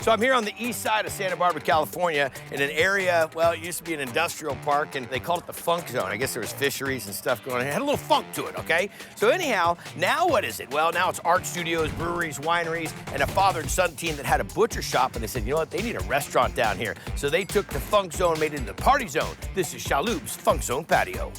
So I'm here on the east side of Santa Barbara, California, in an area, well, it used to be an industrial park, and they called it the funk zone. I guess there was fisheries and stuff going on. It had a little funk to it, okay? So anyhow, now what is it? Well, now it's art studios, breweries, wineries, and a father and son team that had a butcher shop, and they said, you know what, they need a restaurant down here. So they took the funk zone, made it into the party zone. This is Shalhoob's Funk Zone Patio.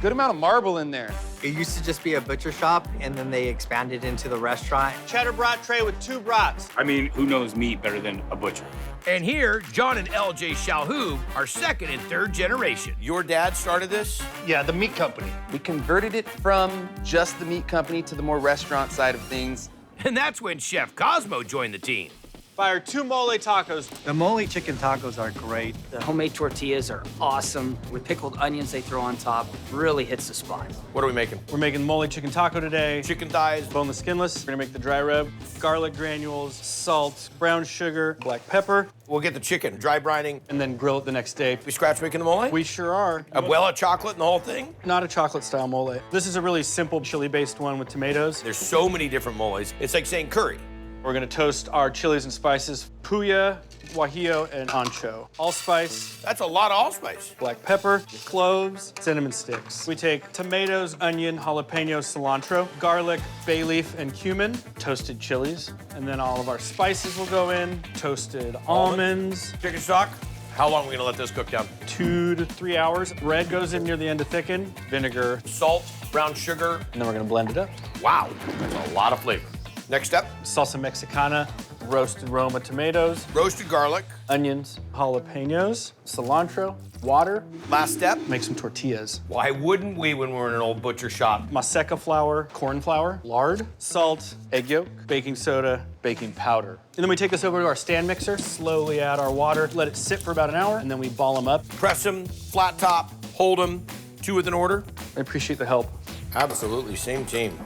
Good amount of marble in there. It used to just be a butcher shop, and then they expanded into the restaurant. Cheddar brat tray with 2 brats. I mean, who knows meat better than a butcher? And here, John and LJ Shalhoob are second and third generation. Your dad started this? Yeah, the meat company. We converted it from just the meat company to the more restaurant side of things. And that's when Chef Cosmo joined the team. Fire 2 mole tacos. The mole chicken tacos are great. The homemade tortillas are awesome. With pickled onions they throw on top, really hits the spot. What are we making? We're making mole chicken taco today. Chicken thighs. Boneless, skinless. We're gonna make the dry rub. Garlic granules, salt, brown sugar, black pepper, We'll get the chicken, dry brining. and then grill it the next day. We scratch making the mole? We sure are. Abuela chocolate and the whole thing? Not a chocolate style mole. This is a really simple chili-based one with tomatoes. There's so many different moles. It's like saying curry. We're gonna toast our chilies and spices, puya, guajillo, and ancho. Allspice, That's a lot of allspice. black pepper, cloves, cinnamon sticks. We take tomatoes, onion, jalapeno, cilantro, garlic, bay leaf, and cumin, toasted chilies, and then all of our spices will go in, toasted almonds, Chicken stock. How long are we gonna let this cook down? 2 to 3 hours. Bread goes in near the end to thicken, vinegar, Salt, brown sugar. and then we're gonna blend it up. Wow, that's a lot of flavor. Next step, Salsa Mexicana, roasted Roma tomatoes, roasted garlic. onions, jalapenos, cilantro, water. Last step, Make some tortillas. why wouldn't we when we're in an old butcher shop? Maseca flour, corn flour, lard, salt, egg yolk, baking soda, baking powder. And then we take this over to our stand mixer, slowly add our water, let it sit for about an hour, and then we ball them up. Press them, flat top, hold them, 2 with an order. I appreciate the help. Absolutely, same team.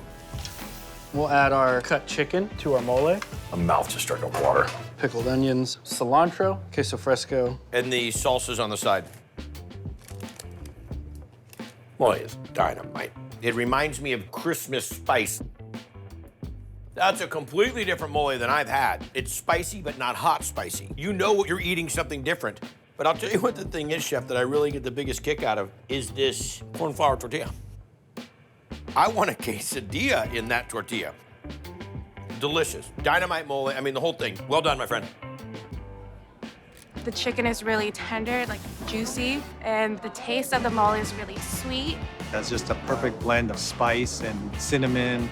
We'll add our cut chicken to our mole, My mouth just started to water. pickled onions, cilantro, queso fresco. And the salsas on the side. Boy, it's dynamite. It reminds me of Christmas spice. That's a completely different mole than I've had. It's spicy, but not hot spicy. You know what you're eating something different. But I'll tell you what the thing is, Chef, that I really get the biggest kick out of is this corn flour tortilla. I want a quesadilla in that tortilla. Delicious. Dynamite mole, I mean, the whole thing. Well done, my friend. The chicken is really tender, like juicy, and the taste of the mole is really sweet. That's just a perfect blend of spice and cinnamon